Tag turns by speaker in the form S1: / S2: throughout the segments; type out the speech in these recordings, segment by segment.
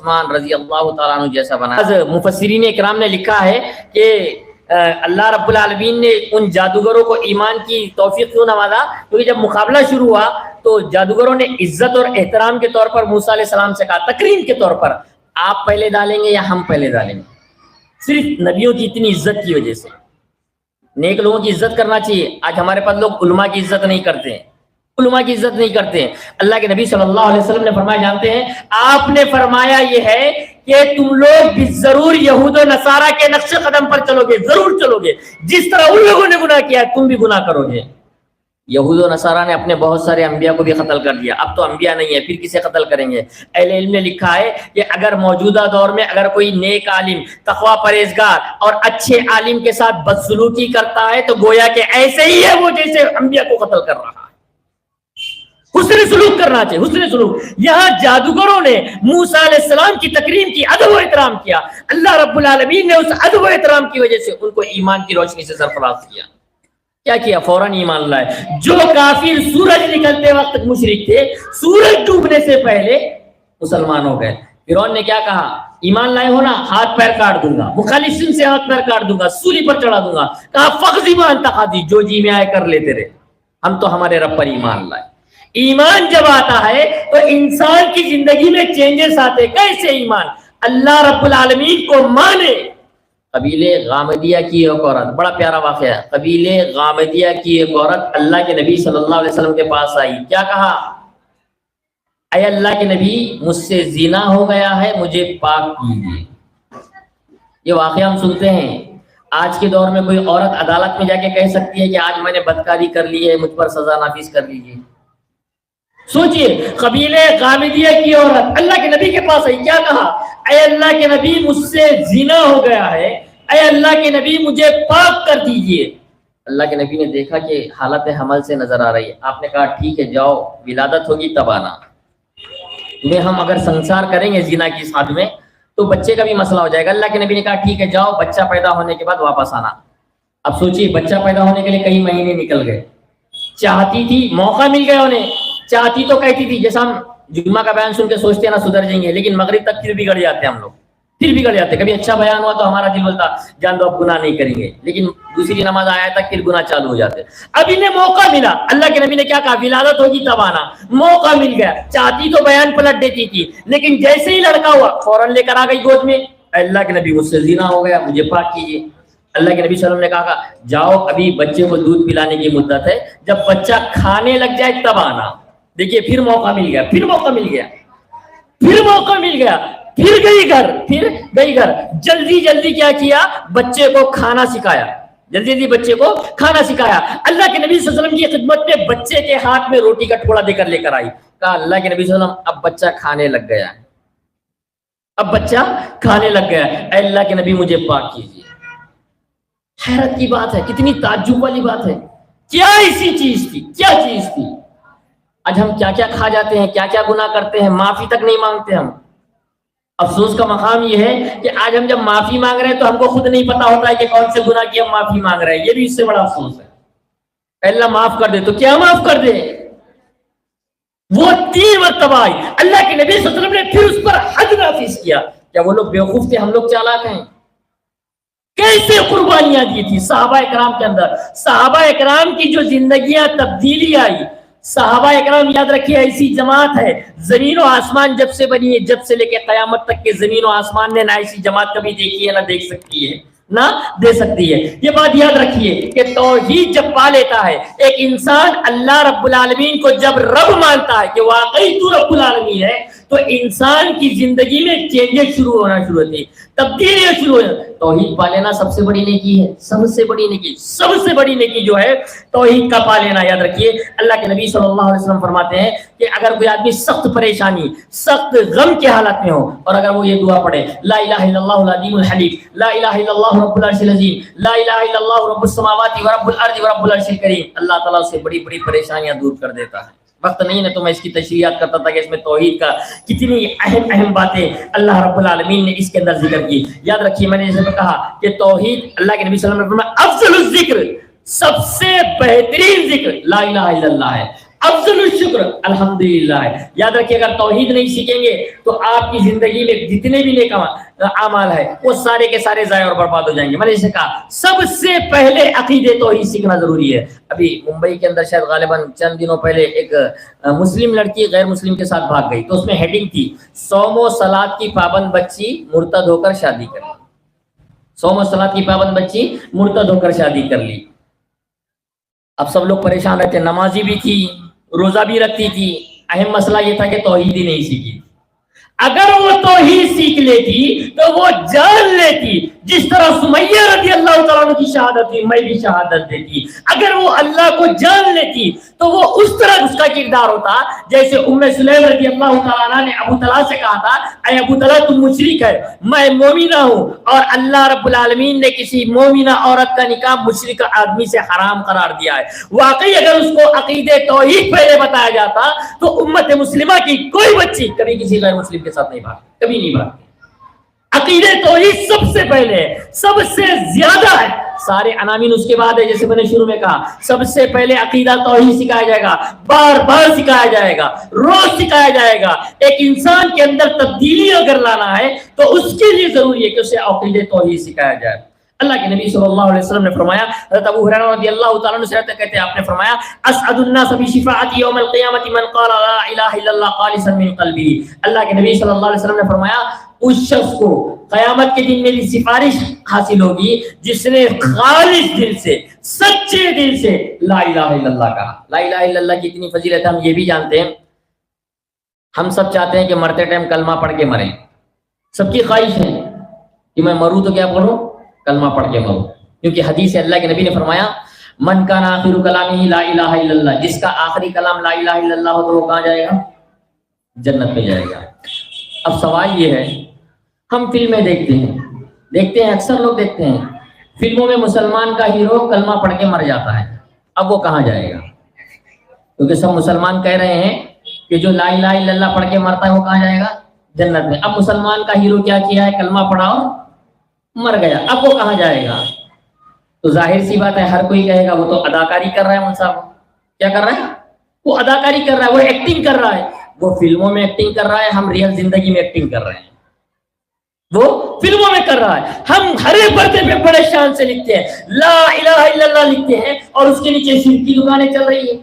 S1: عثمان رضی اللہ تعالیٰ عنہ جیسا بنا. مفسرین اکرام نے لکھا ہے کہ اللہ رب العالمین نے ان جادوگروں کو ایمان کی توفیق کیوں نوازا؟ کیونکہ جب مقابلہ شروع ہوا تو جادوگروں نے عزت اور احترام کے طور پر موسیٰ علیہ السلام سے کہا، تکریم کے طور پر، آپ پہلے ڈالیں گے یا ہم پہلے ڈالیں گے؟ صرف نبیوں کی اتنی عزت کی وجہ سے. نیک لوگوں کی عزت کرنا چاہیے. آج ہمارے پاس لوگ علماء کی عزت نہیں کرتے ہیں، علماء کی عزت نہیں کرتے ہیں. اللہ کے نبی صلی اللہ علیہ وسلم نے فرمایا، جانتے ہیں آپ نے فرمایا یہ ہے کہ تم لوگ بھی ضرور یہود و نصارہ کے نقش قدم پر چلو گے، ضرور چلو گے. جس طرح ان لوگوں نے گناہ کیا تم بھی گناہ کرو گے. یہود و نصارہ نے اپنے بہت سارے انبیاء کو بھی قتل کر دیا، اب تو انبیاء نہیں ہے، پھر کسے قتل کریں گے؟ اہل علم نے لکھا ہے کہ اگر موجودہ دور میں اگر کوئی نیک عالم، تقوی پرہیزگار اور اچھے عالم کے ساتھ بدسلوکی کرتا ہے تو گویا کہ ایسے ہی ہے وہ جیسے انبیاء کو قتل کر رہا ہے. حسن سلوک کرنا چاہیے، حسن سلوک. یہاں جادوگروں نے موسیٰ علیہ السلام کی تکریم کی، ادب و احترام کیا. اللہ رب العالمین نے اس ادب و احترام کی وجہ سے ان کو ایمان کی روشنی سے سرفراز کیا. کیا کیا؟ فوراً ایمان لائے. جو کافر سورج نکلتے وقت مشرک تھے، سورج ڈوبنے سے پہلے مسلمان ہو گئے. فرعون نے کیا کہا؟ ایمان لائے ہو نا، ہاتھ پیر کاٹ دوں گا، مخالفین سے ہاتھ پیر کاٹ دوں گا، سولی پر چڑھا دوں گا. کہا فخذ ما انت قاضی، جو جی میں آئے کر لیتے رہے، ہم تو ہمارے رب پر ایمان لائے. ایمان جب آتا ہے تو انسان کی زندگی میں چینجز آتے. کیسے ایمان؟ اللہ رب العالمین کو مانے. قبیلے غامدیہ کی ایک عورت، بڑا پیارا واقعہ ہے. قبیلے غامدیہ کی ایک عورت اللہ کے نبی صلی اللہ علیہ وسلم کے پاس آئی. کیا کہا؟ اے اللہ کے نبی، مجھ سے زنا ہو گیا ہے، مجھے پاک کیجیے. یہ واقعہ ہم سنتے ہیں. آج کے دور میں کوئی عورت عدالت میں جا کے کہہ سکتی ہے کہ آج میں نے بدکاری کر لی ہے، مجھ پر سزا نافذ کر لیجیے؟ سوچئے، قبیلے غامدیہ کی عورت اللہ کے نبی کے پاس آئی. کیا کہا؟ اے اللہ کے نبی، مجھ سے زنا ہو گیا ہے، اے اللہ کے نبی مجھے پاک کر دیجئے. اللہ کے نبی نے دیکھا کہ حالت حمل سے نظر آ رہی ہے. آپ نے کہا ٹھیک ہے، جاؤ، ولادت ہوگی تب آنا. تمہیں ہم اگر سنسار کریں گے زنا کی ساتھ میں تو بچے کا بھی مسئلہ ہو جائے گا. اللہ کے نبی نے کہا ٹھیک ہے، جاؤ، بچہ پیدا ہونے کے بعد واپس آنا. اب سوچئے، بچہ پیدا ہونے کے لیے کئی مہینے نکل گئے. چاہتی تھی، موقع مل گیا انہیں، چاہتی تو کہتی تھی، جیسا ہم جمعہ کا بیان سن کے سوچتے ہیں نا سدھر جائیں گے، لیکن مغرب تک پھر بگڑ جاتے ہیں ہم لوگ، پھر بگڑ جاتے. کبھی اچھا بیان ہوا تو ہمارا دل بولتا جان دو اب گناہ نہیں کریں گے، لیکن دوسری نماز آیا تک پھر گناہ چالو ہو جاتے. اب انہیں موقع ملا. اللہ کے نبی نے کیا کہا؟ ولادت ہوگی تب آنا. موقع مل گیا. چاہتی تو بیان پلٹ دیتی تھی، لیکن جیسے ہی لڑکا ہوا فوراً لے کر آ گئی گود میں. اللہ کے نبی، مجھ سے زنا ہو گیا، مجھے پاک کیجیے. اللہ کے نبی صلی اللہ علیہ وسلم نے کہا جاؤ، ابھی بچے کو دودھ پلانے کی مدت ہے، جب بچہ کھانے لگ جائے تب آنا. دیکھیے، پھر موقع مل گیا، پھر موقع مل گیا، پھر موقع مل گیا. پھر گئی گھر. جلدی جلدی کیا کیا؟ بچے کو کھانا سکھایا. جلدی جلدی بچے کو کھانا سکھایا. اللہ کے نبی صلی اللہ علیہ وسلم کی خدمت میں بچے کے ہاتھ میں روٹی کا ٹکڑا دے کر لے کر آئی. کہا اللہ کے نبی صلی اللہ علیہ وسلم، اب بچہ کھانے لگ گیا ہے، اب بچہ کھانے لگ گیا ہے، اے اللہ کے نبی مجھے پاک کیجیے. حیرت کی بات ہے، کتنی تعجب والی بات ہے. کیا ایسی چیز تھی؟ کیا چیز تھی؟ آج ہم کیا کیا کھا جاتے ہیں، کیا کیا گناہ کرتے ہیں، معافی تک نہیں مانگتے ہم. افسوس کا مقام یہ ہے کہ آج ہم جب معافی مانگ رہے ہیں تو ہم کو خود نہیں پتا ہوتا ہے کہ کون سے گناہ کی ہم معافی مانگ رہے ہیں. یہ بھی اس سے بڑا افسوس ہے. اللہ معاف کر دے تو کیا معاف کر دے؟ وہ 3 مرتبہ آئی. اللہ کے نبی صلی اللہ علیہ وسلم نے پھر اس پر حد نافذ کیا. کیا وہ لوگ بیوقوف تھے؟ ہم لوگ چالاک ہیں. کیسے قربانیاں دی تھی صحابہ اکرام کے اندر. صحابہ اکرام کی جو زندگیاں تبدیلی آئی. صحابہ اکرام یاد رکھیے ایسی جماعت ہے، زمین و آسمان جب سے بنی ہے، جب سے لے کے قیامت تک کے زمین و آسمان نے نہ ایسی جماعت کبھی دیکھی ہے، نہ دیکھ سکتی ہے، نہ دے سکتی ہے. یہ بات یاد رکھیے کہ توحید جب پا لیتا ہے ایک انسان، اللہ رب العالمین کو جب رب مانتا ہے کہ واقعی تو رب العالمین ہے، تو انسان کی زندگی میں چینجز شروع ہونا شروع ہوتی، تبدیلیاں شروع ہو. توحید پا لینا سب سے بڑی نیکی ہے. سب سے بڑی نیکی، سب سے بڑی نیکی جو ہے توحید کا پا لینا. یاد رکھیے اللہ کے نبی صلی اللہ علیہ وسلم فرماتے ہیں کہ اگر کوئی آدمی سخت پریشانی، سخت غم کے حالت میں ہو، اور اگر وہ یہ دعا پڑھے لا الہ الا اللہ العظیم الحلیم، لا الہ الا اللہ رب العرش العظیم، لا الہ الا اللہ رب السماوات ورب الارض ورب العرش الکریم، اللہ تعالیٰ سے بڑی بڑی پریشانیاں دور کر دیتا ہے. وقت نہیں ہے تو میں اس کی تشریحات کرتا تھا کہ اس میں توحید کا کتنی اہم باتیں اللہ رب العالمین نے اس کے اندر ذکر کی. یاد رکھیے میں نے جیسے کہا کہ توحید، اللہ کے نبی صلی اللہ علیہ وسلم نے فرمایا افضل الذکر، سب سے بہترین ذکر لا الہ الا اللہ ہے. افضل الشکر الحمدللہ ہے. یاد رکھیے اگر توحید نہیں سیکھیں گے تو آپ کی زندگی میں جتنے بھی نیک اعمال ہے وہ سارے کے سارے ضائع اور برباد ہو جائیں گے. میں نے اسے کہا سب سے پہلے عقیدے توحید سیکھنا ضروری ہے. ابھی ممبئی کے اندر شاید غالباً چند دنوں پہلے ایک مسلم لڑکی غیر مسلم کے ساتھ بھاگ گئی, تو اس میں ہیڈنگ تھی صوم و صلات کی پابند بچی مرتد ہو کر شادی کر لی. صوم و صلات کی پابند بچی مرتد ہو کر شادی کر لی. اب سب لوگ پریشان رہتے, نمازی بھی تھی, روزہ بھی رکھتی تھی, اہم مسئلہ یہ تھا کہ توحید ہی نہیں سیکھی. اگر وہ توحید سیکھ لیتی تو وہ جان لیتی جس طرح سمیہ رضی اللہ تعالیٰ عنہ کی شہادت تھی میں بھی شہادت دیتی. اگر وہ اللہ کو جان لیتی تو وہ اس طرح اس کا کردار ہوتا جیسے ام سلیم رضی اللہ تعالیٰ عنہ نے ابو طلحہ سے کہا تھا اے ابو طلحہ تم مشرک ہے, میں مومنہ ہوں اور اللہ رب العالمین نے کسی مومنہ عورت کا نکاح مشرک آدمی سے حرام قرار دیا ہے. واقعی اگر اس کو عقیدے توحید پہلے بتایا جاتا تو امت مسلمہ کی کوئی بچی کبھی کسی غیر مسلم کے ساتھ نہیں بھاگتی, کبھی نہیں بھاگتی. عقیدے توحید سب سے پہلے سب سے زیادہ ہے, سارے عناوین اس کے بعد ہے. جیسے میں نے شروع میں کہا سب سے پہلے عقیدہ توحید سکھایا جائے گا, بار بار سکھایا جائے گا, روز سکھایا جائے گا. ایک انسان کے اندر تبدیلی اگر لانا ہے تو اس کے لیے ضروری ہے کہ اسے عقیدہ توحید سکھایا جائے. اللہ کے نبی صلی اللہ علیہ وسلم نے فرمایا, حضرت ابو ہریرہ رضی اللہ تعالیٰ عنہ سے کہتے ہیں آپ نے فرمایا اسعد الناس بشفاعتی یوم القیامت من قال لا الہ الا اللہ خالصا من قلبی. اللہ کے نبی صلی اللہ علیہ وسلم نے فرمایا اس شخص کو قیامت کے دن میری سفارش حاصل ہوگی جس نے خالص دل سے سچے دل سے لا الہ الا اللہ کہا. لا الہ الا اللہ کی اتنی فضیلت ہم یہ بھی جانتے ہیں, ہم سب چاہتے ہیں کہ مرتے ٹائم کلمہ پڑھ کے مریں. سب کی خواہش ہے کہ میں مروں تو کیا پڑھوں, کلمہ پڑھ کے مروں, کیونکہ حدیث اللہ کے نبی نے فرمایا من کان آخر کلامہ لا الہ الا اللہ, جس کا آخری کلام لا الہ الا اللہ ہو تو وہ کہاں جائے گا, جنت میں جائے گا. اب سوال یہ ہے ہم فلمیں دیکھتے ہیں اکثر لوگ دیکھتے ہیں فلموں میں مسلمان کا ہیرو کلمہ پڑھ کے مر جاتا ہے, اب وہ کہاں جائے گا, کیونکہ سب مسلمان کہہ رہے ہیں کہ جو لا الہ الا اللہ پڑھ کے مرتا ہے وہ کہاں جائے گا, جنت میں. اب مسلمان کا ہیرو کیا کیا ہے, کلمہ پڑھا اور مر گیا, اب وہ کہاں جائے گا. تو ظاہر سی بات ہے ہر کوئی کہے گا وہ تو اداکاری کر رہا ہے. مول صاحب کیا کر رہا ہے, وہ اداکاری کر رہا ہے, وہ ایکٹنگ کر رہا ہے, وہ فلموں میں ایکٹنگ کر رہا ہے, ہم ریئل زندگی میں ایکٹنگ کر رہے ہیں. وہ فلموں میں کر رہا ہے, ہم ہرے پردے پہ بڑے شان سے لکھتے ہیں لا الہ الا اللہ لکھتے ہیں اور اس کے نیچے شرک کی دکانیں چل رہی ہیں,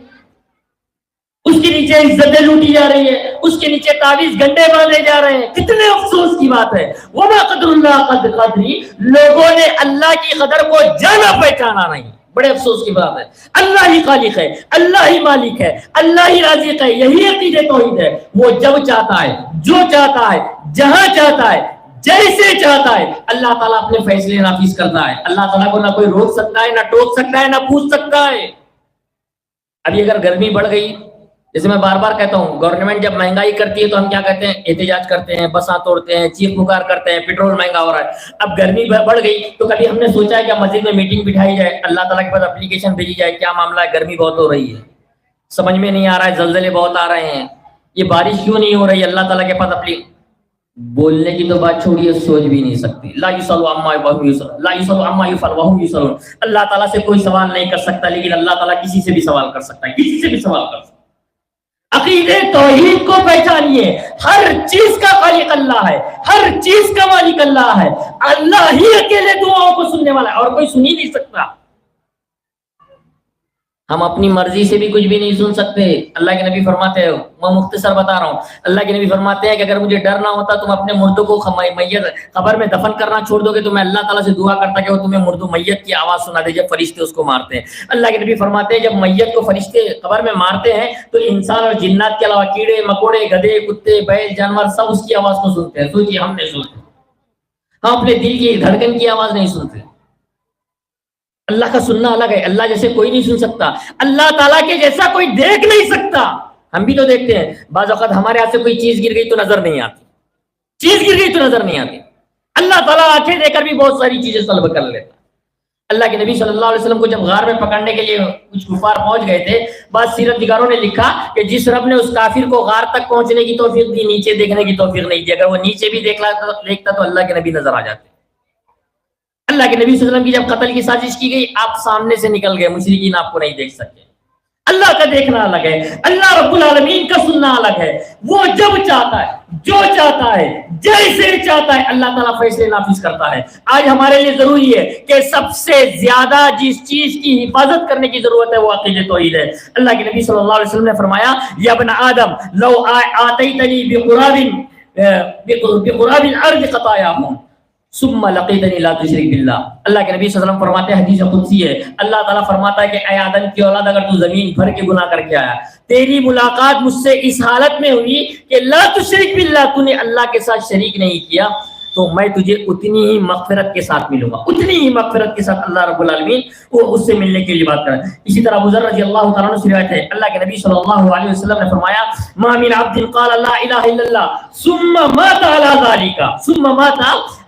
S1: اس کے نیچے عزتیں لوٹی جا رہی ہے, اس کے نیچے تعویذ گنڈے باندھے جا رہے ہیں. کتنے افسوس کی بات ہے. وما قدر اللہ قدر قدری, لوگوں نے اللہ کی قدر کو جانا پہچانا نہیں. بڑے افسوس کی بات ہے. اللہ ہی خالق ہے, اللہ ہی مالک ہے, اللہ ہی رازق ہے, یہی عقیدہ توحید ہے. وہ جب چاہتا ہے, جو چاہتا ہے, جہاں چاہتا ہے, جیسے چاہتا ہے اللہ تعالیٰ اپنے فیصلے نافذ کرتا ہے. اللہ تعالیٰ کو نہ کوئی روک سکتا ہے, نہ ٹوک سکتا ہے, نہ پوچھ سکتا ہے. ابھی اگر گرمی بڑھ گئی, جیسے میں بار بار کہتا ہوں گورنمنٹ جب مہنگائی کرتی ہے تو ہم کیا کہتے ہیں, احتجاج کرتے ہیں, بساں توڑتے ہیں, چیخ پکار کرتے ہیں, پیٹرول مہنگا ہو رہا ہے. اب گرمی بڑھ گئی تو کبھی ہم نے سوچا ہے کہ مسجد میں میٹنگ بٹھائی جائے, اللہ تعالیٰ کے پاس اپلیکیشن بھیجی جائے کیا معاملہ ہے, گرمی بہت ہو رہی ہے, سمجھ میں نہیں آ رہا ہے, زلزلے بہت آ رہے ہیں, یہ بارش کیوں نہیں ہو رہی, اللہ تعالیٰ کے پاس بولنے کی تو بات چھوڑیے, سوچ بھی نہیں سکتی. لا یسأل عما یفعل لا یسأل عما یفعل وهم یسألون. اللہ تعالیٰ سے کوئی سوال نہیں کر سکتا, لیکن اللہ تعالیٰ کسی سے بھی سوال کر سکتا ہے, کسی سے بھی سوال کر سکتا ہے. عقیدے توحید کو پہچانیے, ہر چیز کا خالق اللہ ہے, ہر چیز کا مالک اللہ ہے, اللہ ہی اکیلے دعاؤں کو سننے والا ہے اور کوئی سن ہی نہیں سکتا. ہم اپنی مرضی سے بھی کچھ بھی نہیں سن سکتے. اللہ کے نبی فرماتے ہیں, میں مختصر بتا رہا ہوں, اللہ کے نبی فرماتے ہیں کہ اگر مجھے ڈر نہ ہوتا تم اپنے مردوں کو میت قبر میں دفن کرنا چھوڑ دو گے تو میں اللہ تعالیٰ سے دعا کرتا کہ وہ تمہیں مردو میت کی آواز سنا دے جب فرشتے اس کو مارتے ہیں. اللہ کے نبی فرماتے ہیں جب میت کو فرشتے قبر میں مارتے ہیں تو انسان اور جنات کے علاوہ کیڑے مکوڑے, گدھے, کتے, بیل, جانور سب اس کی آواز کو سنتے ہیں. سوچیے ہم نہیں سنتے, ہم اپنے دل کی دھڑکن کی آواز نہیں سنتے. اللہ کا سننا الگ ہے, اللہ جیسے کوئی نہیں سن سکتا, اللہ تعالیٰ کے جیسا کوئی دیکھ نہیں سکتا. ہم بھی تو دیکھتے ہیں, بعض اوقات ہمارے ہاتھ سے کوئی چیز گر گئی تو نظر نہیں آتی, چیز گر گئی تو نظر نہیں آتی. اللہ تعالیٰ آنکھیں دے کر بھی بہت ساری چیزیں طلب کر لیتا. اللہ کے نبی صلی اللہ علیہ وسلم کو جب غار میں پکڑنے کے لیے کچھ کفار پہنچ گئے تھے, بعض سیرت نگاروں نے لکھا کہ جس رب نے اس کافر کو غار تک پہنچنے کی توفیق دی, نیچے دیکھنے کی توفیق نہیں دی. اگر وہ نیچے بھی دیکھتا تو اللہ کے نبی نظر آ جاتے. اللہ کے نبی صلی اللہ علیہ وسلم کی جب قتل کی سازش کی گئی, آپ سامنے سے نکل گئے, مشرکین آپ کو نہیں دیکھ سکے. اللہ کا دیکھنا الگ ہے، اللہ رب العالمین کا سننا الگ ہے. وہ جب چاہتا ہے، جو چاہتا ہے، جیسے چاہتا ہے، اللہ تعالیٰ فیصلے نافذ کرتا ہے. آج ہمارے لیے ضروری ہے کہ سب سے زیادہ جس چیز کی حفاظت کرنے کی ضرورت ہے وہ عقیدہ توحید ہے. اللہ کے نبی صلی اللہ علیہ وسلم نے فرمایا یا ابن آدم لو آتیتنی بقراب الارض خطاياهم ثم لقيتني لا تشرك بالله. اللہ کے نبی صلی اللہ علیہ وسلم فرماتے ہیں، حدیث قدسی ہے، اللہ تعالیٰ فرماتا ہے کہ اے آدم کی اولاد، اگر تو زمین بھر کے گناہ کر کے آیا، تیری ملاقات مجھ سے اس حالت میں ہوئی کہ لا تشرک باللہ، تو نے اللہ کے ساتھ شریک نہیں کیا، تو میں تجھے اتنی ہی مغفرت کے ساتھ ملوں گا، اتنی ہی مغفرت کے ساتھ اللہ رب العالمین وہ اس سے ملنے کے لیے بات کرا. اسی طرح ابو ذر رضی اللہ تعالیٰ عنہ سے روایت ہے، اللہ کے نبی صلی اللہ علیہ وسلم نے فرمایا ما من عبد قال لا الہ الا اللہ ثم مات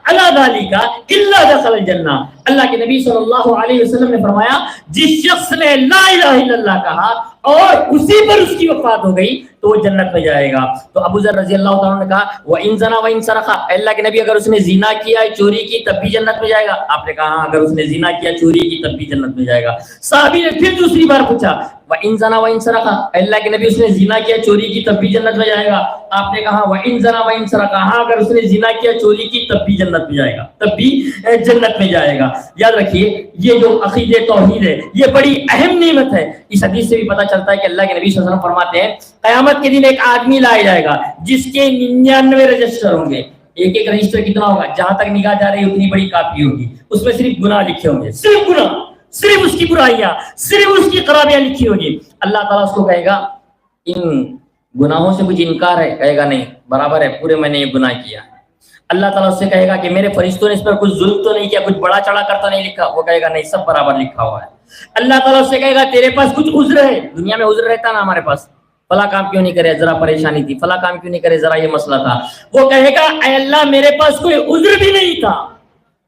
S1: علی ذالک الا دخل الجنہ. اللہ کے نبی صلی اللہ علیہ وسلم نے فرمایا جس شخص نے لا الہ الا اللہ کہا اور اسی پر اس کی وفات ہو گئی تو وہ جنت میں جائے گا. تو ابو ذر رضی اللہ تعالیٰ نے کہا وَإِن زَنَا وَإِن سَرَقَ، اللہ کے نبی اگر اس نے زنا کیا، چوری کی، تب بھی جنت میں جائے گا؟ آپ نے کہا ہاں، اگر اس نے زنا کیا، چوری کی، تب بھی جنت میں جائے گا. صحابی نے پھر دوسری بار پوچھا وَإِن زَنَا وَإِن سَرَقَ، اللہ کے نبی اس نے زنا کیا، چوری کی، تب بھی جنت میں جائے گا؟ آپ نے کہا وَإِن زَنَا وَإِن سَرَقَ، ہاں اگر اس نے زنا کیا، چوری کی، تب بھی جنت میں جائے گا، تب بھی جنت میں جائے گا. یاد رکھیے یہ جو عقیدہ توحید ہے یہ بڑی اہم نعمت ہے. اس حدیث سے بھی پتہ چلتا ہے کہ اللہ کے نبی صلی اللہ علیہ وسلم فرماتے ہیں قیامت کے دن ایک آدمی لایا جائے گا جس کے 99 رجسٹر ہوں گے. ایک ایک رجسٹر کتنا ہوگا؟ جہاں تک نگاہ جا رہی اتنی بڑی کاپی ہوگی، اس میں صرف گناہ لکھے ہوں گے، صرف گناہ، صرف اس کی برائیاں، صرف اس کی خرابیاں لکھی ہوگی. اللہ تعالیٰ اس کو کہے گا ان گناہوں سے کچھ انکار ہے؟ کہے گا نہیں، برابر ہے، پورے میں نے یہ گناہ کیا. اللہ تعالیٰ اس سے کہے گا کہ میرے فرشتوں نے اس پر کچھ ظلم تو نہیں کیا، کچھ بڑا چڑھا کر تو نہیں لکھا؟ وہ کہے گا نہیں، سب برابر لکھا ہوا ہے. اللہ تعالیٰ اس سے کہے گا تیرے پاس کچھ عذر ہے، دنیا میں عذر رہتا نا ہمارے پاس، فلاں کام کیوں نہیں کرے، ذرا پریشانی تھی، فلاں کام کیوں نہیں کرے، ذرا یہ مسئلہ تھا. وہ کہے گا اے اللہ میرے پاس کوئی عذر بھی نہیں تھا.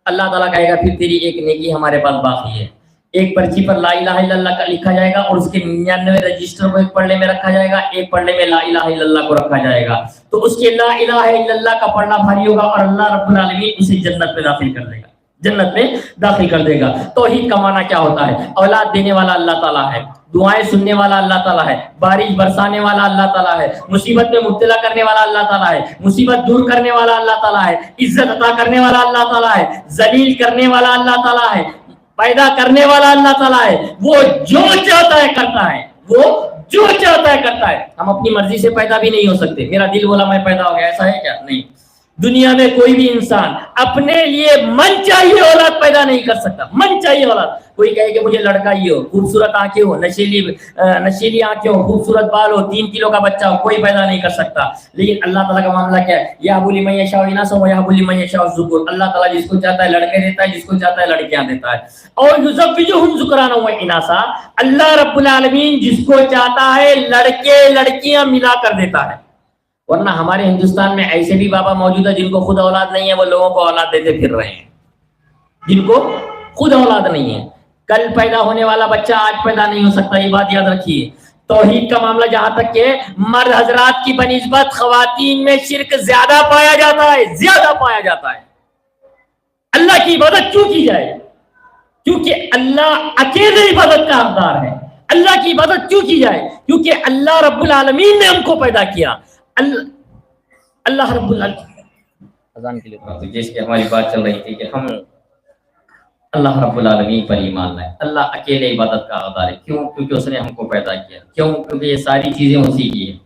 S1: اللہ تعالیٰ کہے گا پھر تیری ایک نیکی ہمارے پاس باقی ہے. ایک پرچی پر لا الہ الا اللہ کا لکھا جائے گا اور اس کے 99 رجسٹر کو ایک پڑھنے میں رکھا جائے گا، ایک پڑھنے میں لا الہ الا اللہ کو رکھا جائے گا. تو اس کے لا الہ الا اللہ کا پڑھنا بھاری ہوگا اور اللہ رب العالمین اسے جنت میں داخل کر دے گا، جنت میں داخل کر دے گا. توحید کا معنی کیا ہوتا ہے؟ اولاد دینے والا اللہ تعالیٰ ہے، دعائیں سننے والا اللہ تعالیٰ ہے، بارش برسانے والا اللہ تعالیٰ ہے، مصیبت میں مبتلا کرنے والا اللہ تعالیٰ ہے، مصیبت دور کرنے والا اللہ تعالیٰ ہے، عزت عطا کرنے والا اللہ تعالیٰ ہے، ذلیل کرنے والا اللہ تعالیٰ ہے، پیدا کرنے والا اللہ تعالیٰ ہے. وہ جو چاہتا ہے کرتا ہے، وہ جو چاہتا ہے کرتا ہے. ہم اپنی مرضی سے پیدا بھی نہیں ہو سکتے، میرا دل بولا میں پیدا ہو گیا، ایسا ہے کیا؟ نہیں. دنیا میں کوئی بھی انسان اپنے لیے من چاہیے اولاد پیدا نہیں کر سکتا. من چاہیے اولاد، کوئی کہے کہ مجھے لڑکا ہی ہو، خوبصورت آنکھیں ہو، نشیلی آنکھیں ہو، خوبصورت بال ہو، 3 کلو کا بچہ ہو، کوئی پیدا نہیں کر سکتا. لیکن اللہ تعالیٰ کا معاملہ کیا ہے؟ یہب لمن یشاء اناثا ویہب لمن یشاء الذکور. اللہ تعالیٰ جس کو چاہتا ہے لڑکے دیتا ہے، جس کو چاہتا ہے لڑکیاں دیتا ہے. اور یزوجہم ذکرانا و اناثا، اللہ رب العالمین جس کو چاہتا ہے لڑکے لڑکیاں ملا کر دیتا ہے. ورنہ ہمارے ہندوستان میں ایسے بھی بابا موجود ہے جن کو خود اولاد نہیں ہے، وہ لوگوں کو اولاد دیتے پھر رہے ہیں. جن کو خود اولاد نہیں ہے، کل پیدا ہونے والا بچہ آج پیدا نہیں ہو سکتا. یہ بات یاد رکھیے. توحید کا معاملہ جہاں تک کہ مرد حضرات کی بنسبت خواتین میں شرک زیادہ پایا جاتا ہے، زیادہ پایا جاتا ہے. اللہ کی عبادت کیوں کی جائے؟ کیونکہ اللہ اکیلے عبادت کا حقدار ہے. اللہ کی عبادت کیوں کی جائے؟ کیونکہ اللہ رب العالمین نے ہم کو پیدا کیا. اللہ رب العالمین اذان کے لیے جس کی ہماری بات چل رہی تھی کہ ہم اللہ رب العالمین پر ایمان لائے. اللہ اکیلے عبادت کا حقدار ہے. کیوں؟ کیونکہ اس نے ہم کو پیدا کیا. کیوں؟ کیونکہ یہ ساری چیزیں اسی کی ہیں.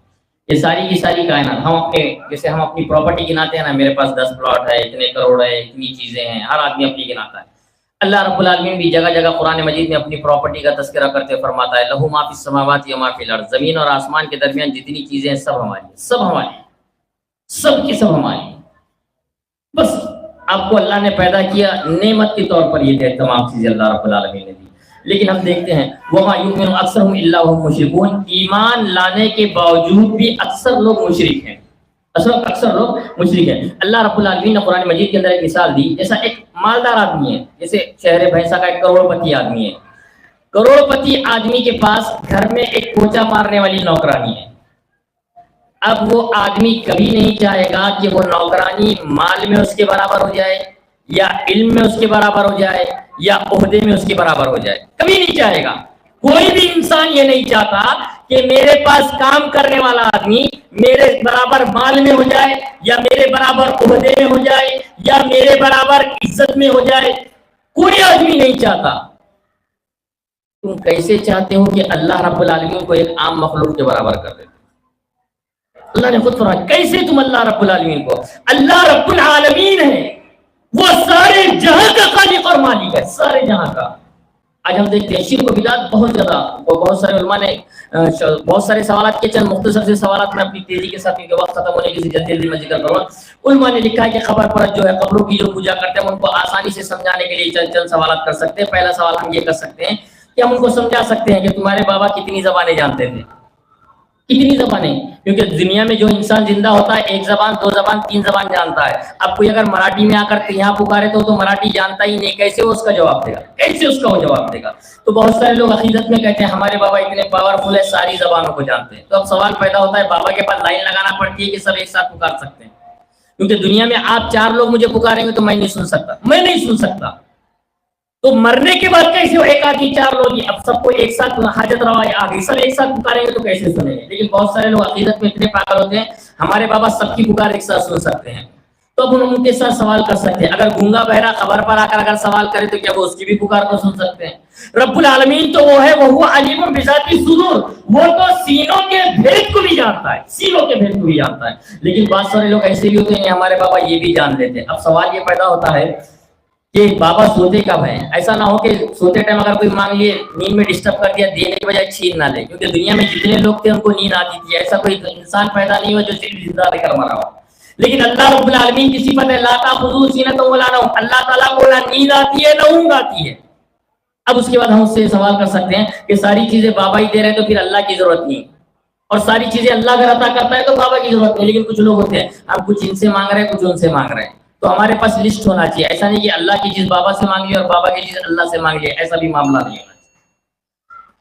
S1: یہ ساری کی ساری کائنات ہم اپنے جیسے ہم اپنی پراپرٹی گناتے ہیں نا، میرے پاس 10 پلاٹ ہے، اتنے کروڑ ہے، اتنی چیزیں ہیں، ہر آدمی اپنی گناتا ہے. اللہ رب العالمین بھی جگہ جگہ قرآن مجید میں اپنی پراپرٹی کا تذکرہ کرتے فرماتا ہے لہو ما فی السماوات و ما فی الارض. زمین اور آسمان کے درمیان جتنی چیزیں ہیں سب ہماری ہیں، سب ہماری ہیں، سب کی سب ہماری ہیں. بس آپ کو اللہ نے پیدا کیا نعمت کے طور پر، یہ تمام چیزیں اللہ رب العالمین نے دی. لیکن ہم دیکھتے ہیں وما یؤمن اکثرهم الا وهم مشرکون، ایمان لانے کے باوجود بھی اکثر لوگ مشرک ہیں، اکثر لوگ مشرک ہیں. اللہ رب العالمین نے قرآن مجید کے اندر ایک مثال دی. جیسا ایک مالدار آدمی ہے، جیسے شہر بھینسا کا ایک کروڑ پتی آدمی ہے. کروڑ پتی آدمی کے پاس گھر میں ایک پوچھا مارنے والی نوکرانی ہے. اب وہ آدمی کبھی نہیں چاہے گا کہ وہ نوکرانی مال میں اس کے برابر ہو جائے، یا علم میں اس کے برابر ہو جائے، یا عہدے میں اس کے برابر ہو جائے. کبھی نہیں چاہے گا. کوئی بھی انسان یہ نہیں چاہتا کہ میرے پاس کام کرنے والا آدمی میرے برابر مال میں ہو جائے یا میرے برابر عہدے میں ہو جائے یا میرے برابر عزت میں ہو جائے. کوئی آدمی نہیں چاہتا. تم کیسے چاہتے ہو کہ اللہ رب العالمین کو ایک عام مخلوق کے برابر کر دے؟ اللہ نے خود فرمایا کیسے تم اللہ رب العالمین کو. اللہ رب العالمین ہے, وہ سارے جہاں کا خالق اور مالک ہے, سارے جہاں کا. آج ہم دیکھتے ہیں شرک و بدعت بہت زیادہ, بہت سارے علماء نے بہت سارے سوالات کے چند مختصر سے سوالات میں اپنی تیزی کے ساتھ وقت ختم ہونے کی جلدی میں ذکر کروں. علماء نے لکھا ہے کہ خبر پرست جو ہے قبروں کی جو پوجا کرتے ہیں ان کو آسانی سے سمجھانے کے لیے چند سوالات کر سکتے ہیں. پہلا سوال ہم یہ کر سکتے ہیں کہ ہم ان کو سمجھا سکتے ہیں کہ تمہارے بابا کتنی زبانیں جانتے تھے, کتنی زبانیں, کیونکہ دنیا میں جو انسان زندہ ہوتا ہے ایک زبان, دو زبان, تین زبان جانتا ہے. اب کوئی اگر مراٹھی میں آ کر یہاں پکارے تو مراٹھی جانتا ہی نہیں, کیسے وہ اس کا جواب دے گا, کیسے اس کا وہ جواب دے گا. تو بہت سارے لوگ عقیدت میں کہتے ہیں ہمارے بابا اتنے پاورفل ہے ساری زبانوں کو جانتے ہیں. تو اب سوال پیدا ہوتا ہے بابا کے پاس لائن لگانا پڑتی ہے کہ سب ایک ساتھ پکار سکتے ہیں؟ کیونکہ دنیا میں آپ 4 لوگ مجھے پکاریں گے تو میں نہیں سن سکتا. تو مرنے کے بعد کیسے ایک آدمی 4 لوگ, اب سب کو ایک ساتھ حاجت روا آ گئی, سب ایک ساتھ پکاریں گے تو کیسے سنیں گے؟ لیکن بہت سارے لوگ عقیدت میں اتنے پاگل ہوتے ہیں ہمارے بابا سب کی پکار ایک ساتھ سن سکتے ہیں. تو اب ہم ان کے ساتھ سوال کر سکتے ہیں. اگر گونگا بہرا خبر پر آ کر اگر سوال کرے تو کیا وہ اس کی بھی پکار کو سن سکتے ہیں؟ رب العالمین تو وہ ہے, وہ علیم بذات الصدور, وہ تو سینوں کے بھید کو بھی جانتا ہے, سینوں کے بھید کو بھی جانتا ہے. لیکن بہت سارے لوگ ایسے بھی ہوتے ہیں ہمارے بابا یہ بھی جان لیتے ہیں. اب سوال یہ پیدا ہوتا ہے کہ بابا سوتے کب ہیں؟ ایسا نہ ہو کہ سوتے ٹائم اگر کوئی مانگ لیے نیند میں ڈسٹرب کر دیا, دینے کے بجائے چھین نہ لے. کیونکہ دنیا میں جتنے لوگ تھے ان کو نیند آتی تھی, ایسا کوئی انسان پیدا نہیں ہوا جو صرف زندہ رہ کر مرا ہوا. لیکن اللہ رب العالمین کی صفت ہے لا تأخذہ سینۃ ولا نوم, اللہ تعالیٰ کو نہ نیند آتی ہے نہ اونگ آتی ہے. اب اس کے بعد ہم اس سے سوال کر سکتے ہیں کہ ساری چیزیں بابا ہی دے رہے ہیں تو پھر اللہ کی ضرورت نہیں, اور ساری چیزیں اللہ اگر عطا کرتا ہے تو بابا کی ضرورت نہیں. لیکن کچھ لوگ ہوتے ہیں ہم کچھ ان سے مانگ رہے ہیں کچھ ان سے مانگ رہے ہیں, تو ہمارے پاس لسٹ ہونا چاہیے. ایسا نہیں کہ اللہ کی چیز بابا سے مانگ لی اور بابا کی چیز اللہ سے مانگ لی, ایسا بھی معاملہ نہیں ہونا چاہیے.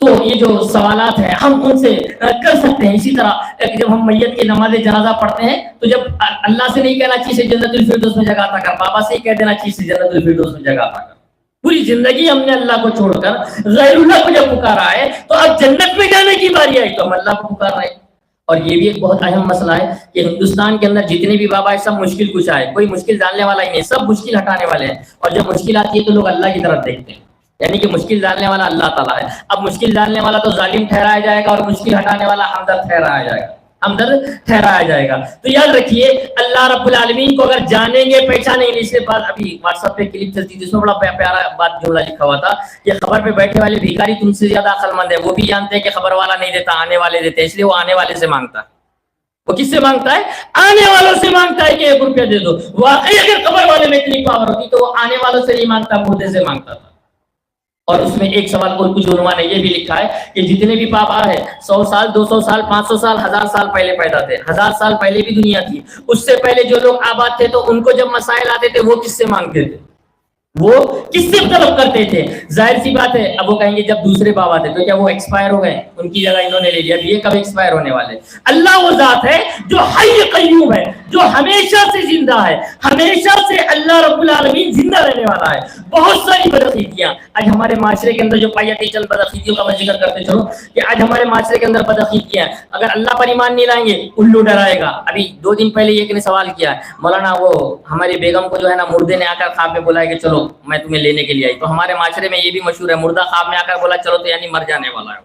S1: تو یہ جو سوالات ہیں ہم ان سے کر سکتے ہیں. اسی طرح جب ہم میت کی نماز جنازہ پڑھتے ہیں تو جب اللہ سے نہیں کہنا چاہیے جنت الفردوس میں جگہ عطا کر, بابا سے ہی کہہ دینا چاہیے جنت الفردوس میں جگہ عطا کر. پوری زندگی ہم نے اللہ کو چھوڑ کر غیر اللہ کو جب پکارا ہے تو اب جنت میں جانے کی باری آئی تو ہم اللہ کو پکار رہے ہیں. اور یہ بھی ایک بہت اہم مسئلہ ہے کہ ہندوستان کے اندر جتنے بھی بابا ہے سب مشکل کشا ہے, کوئی مشکل ڈالنے والا ہی نہیں, سب مشکل ہٹانے والے ہیں. اور جب مشکل آتی ہے تو لوگ اللہ کی طرف دیکھتے ہیں, یعنی کہ مشکل ڈالنے والا اللہ تعالیٰ ہے. اب مشکل ڈالنے والا تو ظالم ٹھہرایا جائے گا اور مشکل ہٹانے والا ہمدرد ٹھہرایا جائے گا. تو یاد رکھیے اللہ رب العالمین کو اگر جانیں گے پہچانیں گے. اس کے بعد ابھی واٹس ایپ پہ کلپ چلتی تھی, اس میں بڑا پیارا بات جملہ لکھا ہوا تھا کہ خبر پہ بیٹھے والے بھیکاری تم سے زیادہ عقل مند ہے, وہ بھی جانتے ہیں کہ خبر والا نہیں دیتا آنے والے دیتے, اس لیے وہ آنے والے سے مانگتا ہے. وہ کس سے مانگتا ہے؟ آنے والوں سے مانگتا ہے کہ 1 روپیہ دے دو. واقعی اگر خبر والے میں اتنی پاور ہوتی تو وہ آنے والوں سے نہیں مانگتا, مردے سے مانگتا تھا. اور اس میں ایک سوال اور کچھ علماء نے یہ بھی لکھا ہے کہ جتنے بھی بابا ہے 100 سال 200 سال 500 سال 1000 سال پہلے پیدا تھے, 1000 سال پہلے بھی دنیا تھی. اس سے پہلے جو لوگ آباد تھے تو ان کو جب مسائل آتے تھے وہ کس سے مانگتے تھے, وہ کس سے طلب کرتے تھے؟ ظاہر سی بات ہے اب وہ کہیں گے جب دوسرے بابا تھے تو کیا وہ ایکسپائر ہو گئے, ان کی جگہ انہوں نے لے لیا, اب یہ کب ایکسپائر ہونے والے؟ اللہ وہ ذات ہے جو حی قیوم ہے, جو ہمیشہ سے زندہ ہے, ہمیشہ سے اللہ رب العالمین زندہ رہنے والا ہے. بہت ساری بدعقیدیاں آج ہمارے معاشرے کے اندر جو پائی جاتی, چند بدعقیدیوں کا میں ذکر کرتے چلوں کہ آج ہمارے معاشرے کے اندر بدعقیدیاں, اگر اللہ پر ایمان نہیں لائیں گے الو ڈرائے گا. ابھی 2 دن پہلے ایک نے سوال کیا ہے, مولانا وہ ہماری بیگم کو جو ہے نا مردے نے آ کر خواب میں بلایا کہ چلو میں تمہیں لینے کے لیے آئی. تو ہمارے معاشرے میں یہ بھی مشہور ہے مردہ خواب میں آ کر بولا چلو تو یعنی مر جانے والا ہے,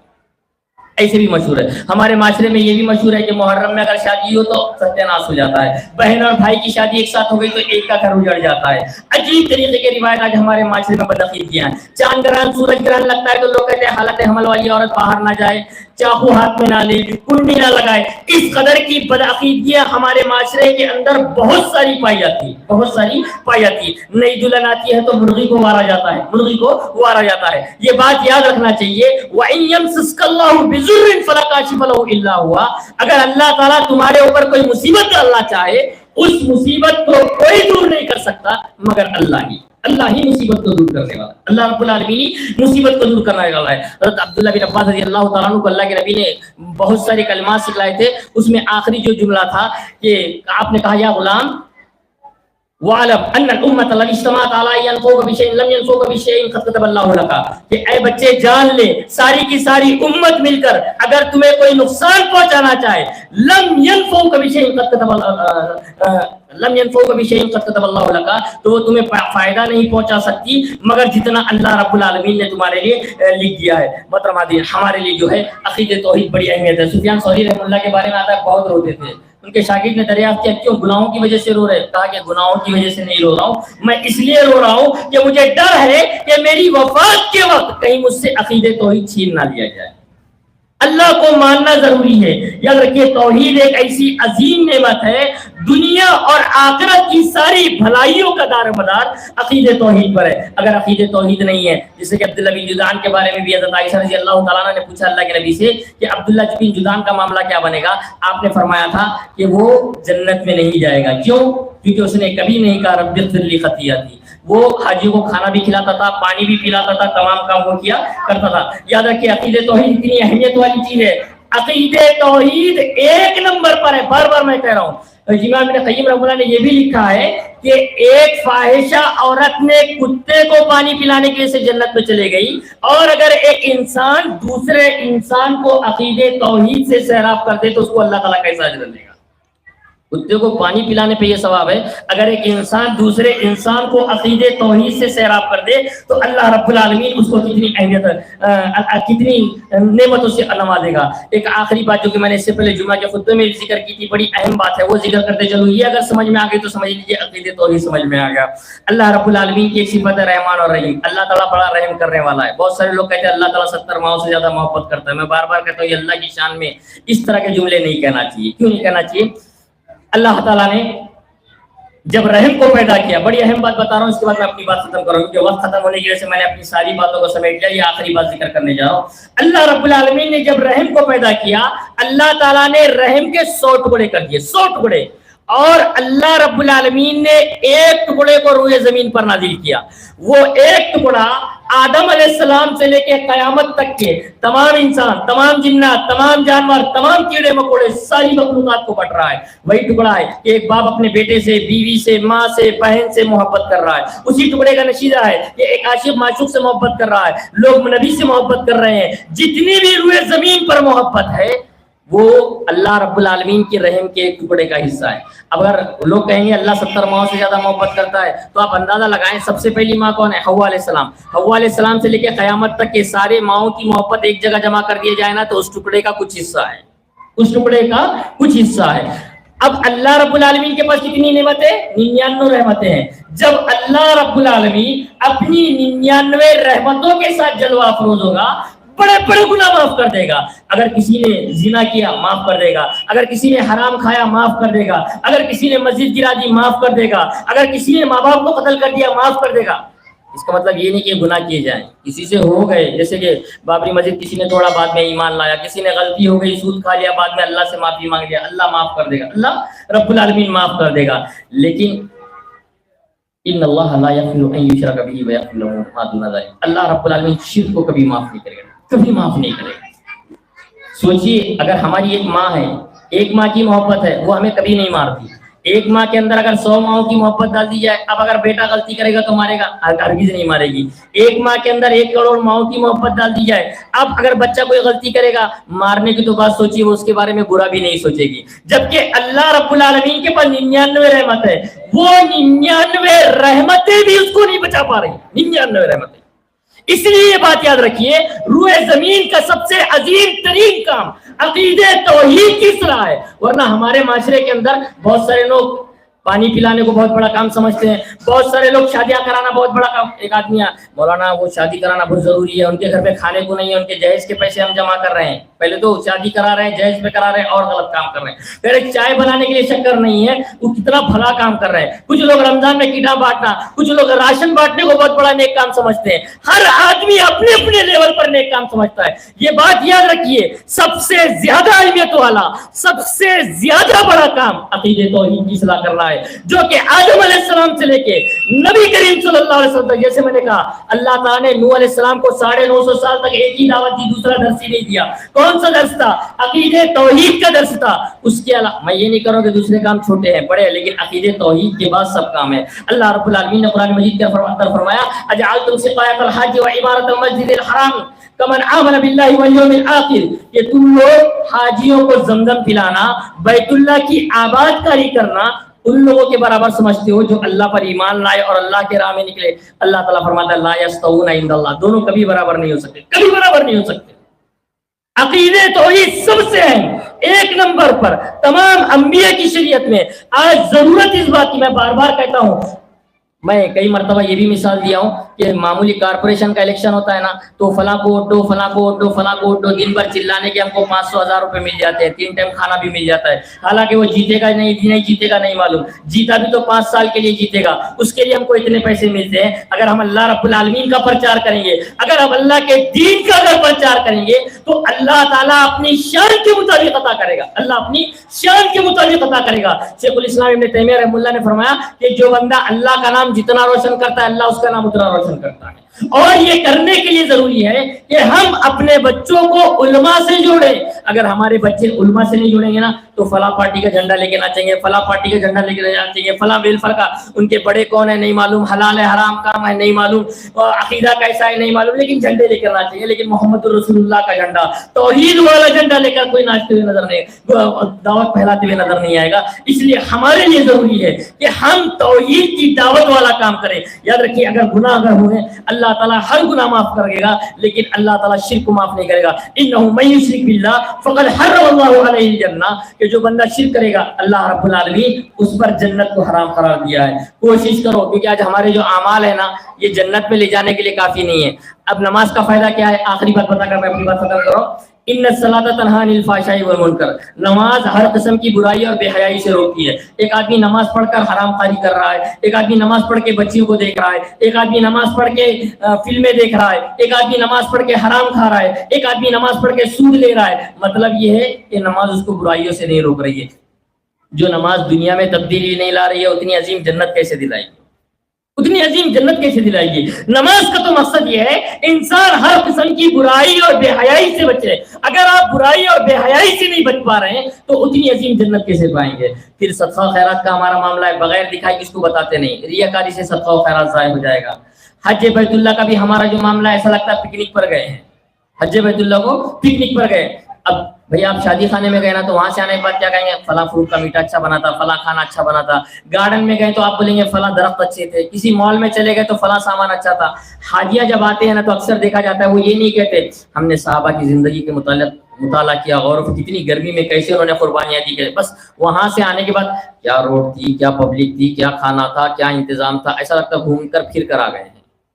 S1: ایسے بھی مشہور ہے. ہمارے معاشرے میں یہ بھی مشہور ہے کہ محرم میں اگر شادی ہو تو ستیاناش ہو جاتا ہے, بہن اور بھائی کی شادی ایک ساتھ ہو گئی تو ایک کا گھر اجڑ جاتا ہے. عجیب طریقے کی روایت آج ہمارے معاشرے میں بدعقیدیاں ہیں. چاند گرہن سورج گرہن لگتا ہے تو لوگ کہتے ہیں حالت حمل والی عورت باہر نہ جائے, چاقو ہاتھ میں نہ لے, کنڈی نہ لگائے. اس قدر کی بدعقیدیاں ہمارے معاشرے کے اندر بہت ساری پائی جاتی. نئی دلہن آتی ہے تو مرغی کو مارا جاتا ہے. یہ بات یاد رکھنا چاہیے, وَإِن يَمْسَسْكَ اللَّهُ بِضُرٍّ فَلَا كَاشِفَ لَهُ إِلَّا هُوَ. اگر اللہ تعالیٰ تمہارے اوپر کوئی مصیبت ڈالنا چاہے اس مصیبت کو کوئی دور نہیں کر سکتا مگر اللہ ہی مصیبت کو دور کرنے والا, اللہ رب العالمین مصیبت کو دور کرنے والا ہے. حضرت عبداللہ بن عباس رضی اللہ تعالیٰ عنہ کو اللہ کے نبی نے بہت ساری کلمات سکھلائے تھے. اس میں آخری جو جملہ تھا کہ آپ نے کہا یا غلام وَعَلَمْ أَنَّ الْأُمَّةَ الَّتِي اجْتَمَعَتْ عَلَىٰ أَن يَنفَعُوكَ بِشَيْءٍ لَمْ يَنفَعُوكَ بِشَيْءٍ قَدْ كَتَبَ اللَّهُ لَكَ، کہ اے بچے جان لے ساری کی ساری امت مل کر اگر تمہیں کوئی نقصان پہنچانا چاہے لم ينفعوك بشيء قد كتب اللہ لك، تو وہ تمہیں فائدہ نہیں پہنچا سکتی مگر جتنا اللہ رب العالمین نے تمہارے لیے لکھ دیا ہے۔ محترم ہمارے لیے جو ہے عقیدہ توحید بڑی اہمیت ہے۔ سفیان ثوری رحمۃ اللہ کے بارے میں آتا ہے بہت روتے تھے، ان کے شاگرد نے دریافت کیا کیوں گناہوں کی وجہ سے رو رہے؟ کہا کہ گناہوں کی وجہ سے نہیں رو رہا ہوں، میں اس لیے رو رہا ہوں کہ مجھے ڈر ہے کہ میری وفات کے وقت کہیں مجھ سے عقیدہ توحید چھین نہ لیا جائے۔ اللہ کو ماننا ضروری ہے۔ یاد رکھیے توحید ایک ایسی عظیم نعمت ہے، دنیا اور آخرت کی ساری بھلائیوں کا دار مدار عقیدہ توحید پر ہے۔ اگر عقیدہ توحید نہیں ہے، جیسے کہ عبداللہ بن جدعان کے بارے میں بھی حضرت عائشہ رضی اللہ تعالیٰ عنہ نے پوچھا اللہ کے نبی سے کہ عبداللہ بن جدعان کا معاملہ کیا بنے گا؟ آپ نے فرمایا تھا کہ وہ جنت میں نہیں جائے گا۔ کیوں؟ کیونکہ اس نے کبھی نہیں کہا رب اغفر لی خطیئتی۔ وہ حاجیوں کو کھانا بھی کھلاتا تھا، پانی بھی پلاتا تھا، تمام کام وہ کیا کرتا تھا۔ یاد رکھیے عقیدہ توحید اتنی اہمیت والی چیز ہے، عقیدہ توحید ایک نمبر پر ہے، بار بار میں کہہ رہا ہوں۔ امام ابن قیم رحمہ اللہ نے یہ بھی لکھا ہے کہ ایک فاحشہ عورت نے کتے کو پانی پلانے کی وجہ سے جنت میں چلے گئی، اور اگر ایک انسان دوسرے انسان کو عقیدہ توحید سے سیراب کر دے تو اس کو اللہ تعالیٰ کیسا اجر دے گا؟ کتے کو پانی پلانے پہ یہ ثواب ہے، اگر ایک انسان دوسرے انسان کو عقیدہ توحید سے سیراب کر دے تو اللہ رب العالمین اس کو کتنی اہمیت کتنی نعمتوں سے نوازے گا۔ ایک آخری بات جو کہ میں نے اس سے پہلے جمعہ کے خطبے میں ذکر کی تھی، بڑی اہم بات ہے، وہ ذکر کرتے چلو۔ یہ اگر سمجھ میں آ گئی تو سمجھ لیجیے عقیدہ توحید سمجھ میں آ گیا۔ اللہ رب العالمین کی ایک صفت ہے رحمان اور رحیم، اللہ تعالیٰ بڑا رحم کرنے والا ہے۔ بہت سارے لوگ کہتے ہیں اللہ تعالیٰ 70 ماؤں سے زیادہ محبت کرتا ہے۔ میں بار بار کہتا ہوں یہ اللہ کی شان میں اس طرح کے جملے نہیں کہنا چاہیے۔ کیوں نہیں کہنا چاہیے؟ اللہ تعالیٰ نے جب رحم کو پیدا کیا، بڑی اہم بات بتا رہا ہوں، اس کے بعد میں اپنی بات ختم کروں کیونکہ وقت ختم ہونے کی وجہ سے میں نے اپنی ساری باتوں کو سمیٹ لیا، یہ آخری بات ذکر کرنے جا رہا ہوں۔ اللہ رب العالمین نے جب رحم کو پیدا کیا، اللہ تعالیٰ نے رحم کے 100 ٹکڑے کر دیے، 100 ٹکڑے، اور اللہ رب العالمین نے ایک ٹکڑے کو روئے زمین پر نازل کیا۔ وہ ایک ٹکڑا آدم علیہ السلام سے لے کے قیامت تک کے تمام انسان، تمام جنات، تمام جانور، تمام کیڑے مکوڑے، ساری مخلوقات کو بٹ رہا ہے۔ وہی ٹکڑا ہے کہ ایک باپ اپنے بیٹے سے، بیوی سے، ماں سے، بہن سے محبت کر رہا ہے۔ اسی ٹکڑے کا نتیجہ ہے کہ ایک عاشق معشوق سے محبت کر رہا ہے، لوگ نبی سے محبت کر رہے ہیں۔ جتنی بھی روئے زمین پر محبت ہے وہ اللہ رب العالمین کے رحم کے ایک ٹکڑے کا حصہ ہے۔ اب اگر لوگ کہیں گے اللہ 70 ماؤں سے زیادہ محبت کرتا ہے تو آپ اندازہ لگائیں سب سے پہلی ماں کون ہے؟ حوا علیہ السلام۔ حوا علیہ السلام سے لے کے قیامت تک کے سارے ماؤں کی محبت ایک جگہ جمع کر دیے جائے نا تو اس ٹکڑے کا کچھ حصہ ہے، اس ٹکڑے کا کچھ حصہ ہے۔ اب اللہ رب العالمین کے پاس کتنی نعمتیں؟ 99 رحمتیں ہیں۔ جب اللہ رب العالمین اپنی 99 رحمتوں کے ساتھ جلوہ افروز ہوگا، بڑے بڑے گناہ معاف کر دے گا۔ اگر کسی نے زنا کیا معاف کر دے گا، اگر کسی نے حرام کھایا معاف کر دے گا، اگر کسی نے مسجد گرا دی معاف کر دے گا، اگر کسی نے ماں باپ کو قتل کر دیا معاف کر دے گا۔ اس کا مطلب یہ نہیں کہ گناہ کیے جائیں، کسی سے ہو گئے، جیسے کہ بابری مسجد کسی نے توڑا بعد میں ایمان لایا، کسی نے غلطی ہو گئی سود کھا لیا بعد میں اللہ سے معافی مانگ لیا، اللہ معاف کر دے گا، اللہ رب العالمین معاف کر دے گا۔ لیکن ان اللہ لا یغفر ان یشرک بہ ویغفر له ما دون ذلک، اللہ رب العالمین شرک کو کبھی معاف نہیں کرے گا، کبھی معاف نہیں کرے گا۔ سوچئے اگر ہماری ایک ماں ہے، ایک ماں کی محبت ہے، وہ ہمیں کبھی نہیں مارتی۔ ایک ماں کے اندر اگر 100 ماؤں کی محبت ڈال دی جائے، اب اگر بیٹا غلطی کرے گا تو مارے گا؟ ہرگز نہیں مارے گی۔ ایک ماں کے اندر 1 کروڑ ماؤں کی محبت ڈال دی جائے، اب اگر بچہ کوئی غلطی کرے گا مارنے کی تو بات سوچیے، وہ اس کے بارے میں برا بھی نہیں سوچے گی۔ جبکہ اللہ رب العالمین کے پاس 99 رحمت ہے، وہ 99 رحمتیں بھی اس کو نہیں بچا پا رہی، 99 رحمتیں۔ اس لیے یہ بات یاد رکھیے، روئے زمین کا سب سے عظیم ترین کام عقیدہ توحید کی اصلاح ہے۔ ورنہ ہمارے معاشرے کے اندر بہت سارے لوگ پانی پلانے کو بہت بڑا کام سمجھتے ہیں، بہت سارے لوگ شادیاں کرانا بہت بڑا کام۔ ایک آدمی مولانا وہ شادی کرانا بہت ضروری ہے، ان کے گھر پہ کھانے کو نہیں ہے، ان کے جہیز کے پیسے ہم جمع کر رہے ہیں۔ پہلے تو شادی کرا رہے ہیں، جہیز پہ کرا رہے ہیں اور غلط کام کر رہے ہیں۔ پھر ایک چائے بنانے کے لیے شکر نہیں ہے، وہ کتنا بھلا کام کر رہے ہیں۔ کچھ لوگ رمضان میں کیٹا بانٹنا، کچھ لوگ راشن بانٹنے کو بہت بڑا نیک کام سمجھتے ہیں۔ ہر آدمی اپنے اپنے لیول پر نیک کام سمجھتا ہے۔ یہ بات یاد رکھیے، سب سے زیادہ اہمیت والا، سب سے زیادہ بڑا کام عقیدہ توحید کی اصلاح کرنا ہے۔ ہے جو کہ آدم علیہ السلام سے لے کے نبی کریم صلی اللہ علیہ وسلم تک. جیسے میں نے کہا اللہ تعالیٰ نے نوح علیہ السلام کو 950 سال تک ایک ہی دعوت دی, دوسرا درس ہی نہیں دیا. کون سا درس تھا؟ عقیدے توحید کا درس تھا. اس کے علاوہ میں یہ نہیں کروں کہ دوسرے کام چھوٹے ہیں بڑے ہیں, لیکن عقیدے توحید کے بعد سب کام ہے. اللہ رب العالمین نے قرآن مجید کے اندر فرمایا اجعلتم سقایۃ الحج وعمارۃ المسجد الحرام کمن آمن باللہ والیوم الآخر, کہ تم لوگ حاجیوں کو زمزم پلانا, بیت اللہ کی آباد کاری کرنا ان لوگوں کے برابر سمجھتے ہو جو اللہ پر ایمان لائے اور اللہ کے راہ میں نکلے. اللہ تعالیٰ فرماتا ہے لا یستوون عند اللہ, دونوں کبھی برابر نہیں ہو سکتے, کبھی برابر نہیں ہو سکتے. عقیدے توحید سب سے اہم ایک نمبر پر تمام انبیاء کی شریعت میں. آج ضرورت اس بات کی, میں بار بار کہتا ہوں, میں کئی مرتبہ یہ بھی مثال دیا ہوں کہ معمولی کارپوریشن کا الیکشن ہوتا ہے نا, تو فلاں کو ووٹ دو, فلاں کو ووٹ دو, فلاں کو ووٹ دو, دن بھر چلانے کے ہم کو 500,000 روپے مل جاتے ہیں, 3 ٹائم کھانا بھی مل جاتا ہے. حالانکہ وہ جیتے گا نہیں جیتے گا نہیں معلوم, جیتا بھی تو 5 سال کے لیے جیتے گا, اس کے لیے ہم کو اتنے پیسے ملتے ہیں. اگر ہم اللہ رب العالمین کا پرچار کریں گے, اگر ہم اللہ کے دین کا اگر پرچار کریں گے, تو اللہ تعالیٰ اپنی شان کے مطابق عطا کرے گا, اللہ اپنی شان کے مطابق عطا کرے گا. شیخ الاسلام ابن تیمیہ رحمہ اللہ نے فرمایا کہ جو بندہ اللہ کا نام جتنا روشن کرتا ہے اللہ اس کا نام اتنا روشن کرتا ہے. اور یہ کرنے کے لیے ضروری ہے کہ ہم اپنے بچوں کو علماء سے جوڑیں. اگر ہمارے بچے علماء سے نہیں جوڑیں گے نا تو فلاں پارٹی کا جھنڈا لے کے ناچیں گے, فلاں پارٹی کا جھنڈا لے کے ناچیں گے, فلاں ویلفیئر کا, ان کے بڑے کون ہے نہیں معلوم, حلال ہے حرام کام ہے نہیں معلوم, عقیدہ کیسا ہے نہیں معلوم, لیکن جھنڈے لے کر ناچیں گے. لیکن محمد رسول اللہ کا جھنڈا, توحید والا جھنڈا لے کر کوئی ناچتے ہوئے نظر نہیں, دعوت پھیلاتے ہوئے نظر نہیں آئے گا. اس لیے ہمارے لیے ضروری ہے کہ ہم توحید کی دعوت والا کام کریں. یاد رکھیے اگر گناہ اگر ہوئے اللہ تعالیٰ ہر گناہ معاف کرے گا, لیکن اللہ تعالیٰ شرک کو معاف نہیں کرے گا. انہ من یشرک باللہ فقد حرم اللہ علیہ الجنہ, کہ جو بندہ شرک کرے گا اللہ رب العالمین اس پر جنت کو حرام قرار دیا ہے. کوشش کرو, کیونکہ آج ہمارے جو اعمال ہے نا یہ جنت میں لے جانے کے لیے کافی نہیں ہے. اب نماز کا فائدہ کیا ہے, آخری بات بتا کر میں اپنی بات ختم کروں. ان الصلاۃ تنہی عن الفحشاء والمنکر, نماز ہر قسم کی برائی اور بے حیائی سے روکتی ہے. ایک آدمی نماز پڑھ کر حرام کاری کر رہا ہے, ایک آدمی نماز پڑھ کے بچیوں کو دیکھ رہا ہے, ایک آدمی نماز پڑھ کے فلمیں دیکھ رہا ہے, ایک آدمی نماز پڑھ کے حرام کھا رہا ہے, ایک آدمی نماز پڑھ کے سود لے رہا ہے. مطلب یہ ہے کہ نماز اس کو برائیوں سے نہیں روک رہی ہے. جو نماز دنیا میں تبدیلی نہیں لا رہی ہے اتنی عظیم جنت کیسے دلائے گی, اتنی عظیم جنت کیسے دلائے گی. نماز کا تو مقصد یہ ہے انسان ہر قسم کی برائی اور بے حیائی سے بچے. اگر آپ برائی اور بے حیائی سے نہیں بچ پا رہے ہیں تو اتنی عظیم جنت کیسے پائیں گے. پھر صدقہ و خیرات کا ہمارا معاملہ ہے, بغیر دکھائی کس کو بتاتے نہیں, ریاکاری سے صدقہ و خیرات ضائع ہو جائے گا. حج بیت اللہ کا بھی ہمارا جو معاملہ ہے ایسا لگتا ہے پکنک پر گئے ہیں, حج بیت اللہ کو پکنک پر گئے. اب بھئی آپ شادی خانے میں گئے نا تو وہاں سے آنے کے بعد کیا کہیں گے, فلاں فروٹ کا میٹھا اچھا بنا تھا, فلاں کھانا اچھا بنا تھا. گارڈن میں گئے تو آپ بولیں گے فلاں درخت اچھے تھے. کسی مال میں چلے گئے تو فلاں سامان اچھا تھا. حاجیہ جب آتے ہیں نا تو اکثر دیکھا جاتا ہے وہ یہ نہیں کہتے ہم نے صحابہ کی زندگی کے مطالعہ کیا, غور کتنی گرمی میں کیسے انہوں نے قربانیاں دی. بس وہاں سے آنے کے بعد کیا روڈ تھی, کیا پبلک تھی, کیا کھانا تھا, کیا انتظام تھا, ایسا لگتا ہے گھوم کر پھر کر آ گئے ہیں,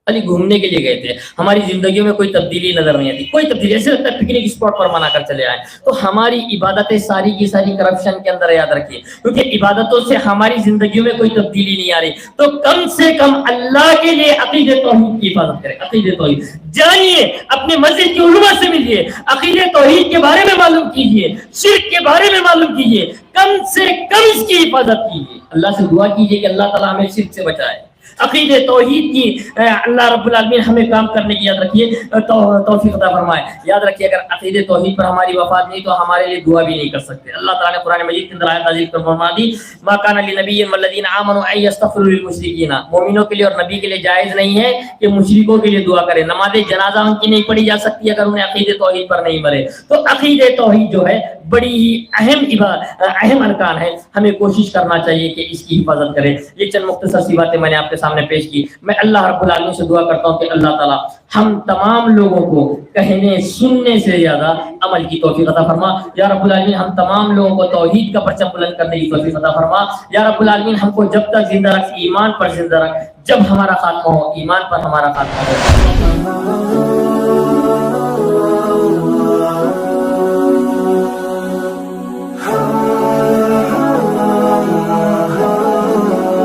S1: خالی گھومنے کے لیے گئے تھے. ہماری زندگیوں میں کوئی تبدیلی نظر نہیں آتی, کوئی تبدیلی, ایسے لگتا ہے پکنک اسپاٹ پر منا کر چلے آئے. تو ہماری عبادتیں ساری کی ساری کرپشن کے اندر, یاد رکھیے, کیونکہ عبادتوں سے ہماری زندگیوں میں کوئی تبدیلی نہیں آ رہی. تو کم سے کم اللہ کے لیے عقیدے توحید کی حفاظت کریں. عقیدے توحید جانیے, اپنے مسجد کے علماء سے ملیے, عقیدے توحید کے بارے میں معلوم کیجیے, شرک کے بارے میں معلوم کیجیے, کم سے کم اس کی حفاظت کیجیے. اللہ سے دعا کیجیے کہ اللہ تعالیٰ ہمیں شرک سے بچائے. عقیدے توحید کی اللہ رب العالمین ہمیں کام کرنے کی یاد رکھیے توفیق عطا فرمائے. یاد رکھیے اگر عقیدے توحید پر ہماری وفات نہیں تو ہمارے لیے دعا بھی نہیں کر سکتے. اللہ تعالیٰ نے قرآن مجید کے اندر آیت نازل کر فرما دی ما کان لنبی والذین آمنوا ان یستغفروا للمشرکین, مومنوں کے لیے اور نبی کے لیے جائز نہیں ہے کہ مشرکوں کے لیے دعا کریں. نماز جنازہ ان کی نہیں پڑھی جا سکتی اگر انہیں عقیدے توحید پر نہیں مرے. تو عقیدے توحید جو ہے بڑی ہی اہم ارکان ہے, ہمیں کوشش کرنا چاہیے کہ اس کی حفاظت کریں. یہ چند مختصر سی باتیں میں نے آپ کے سامنے پیش کی. میں اللہ رب العالمین سے دعا کرتا ہوں کہ اللہ تعالیٰ ہم تمام لوگوں کو کہنے سننے سے زیادہ عمل کی توفیق عطا فرما. یا رب العالمین ہم تمام لوگوں کو توحید کا پرچم بلند کرنے کی توفیق عطا فرما. یا رب العالمین ہم کو جب تک زندہ رکھ, ایمان پر زندہ رکھ, جب ہمارا خاتمہ ہو ایمان پر ہمارا خاتمہ ہو.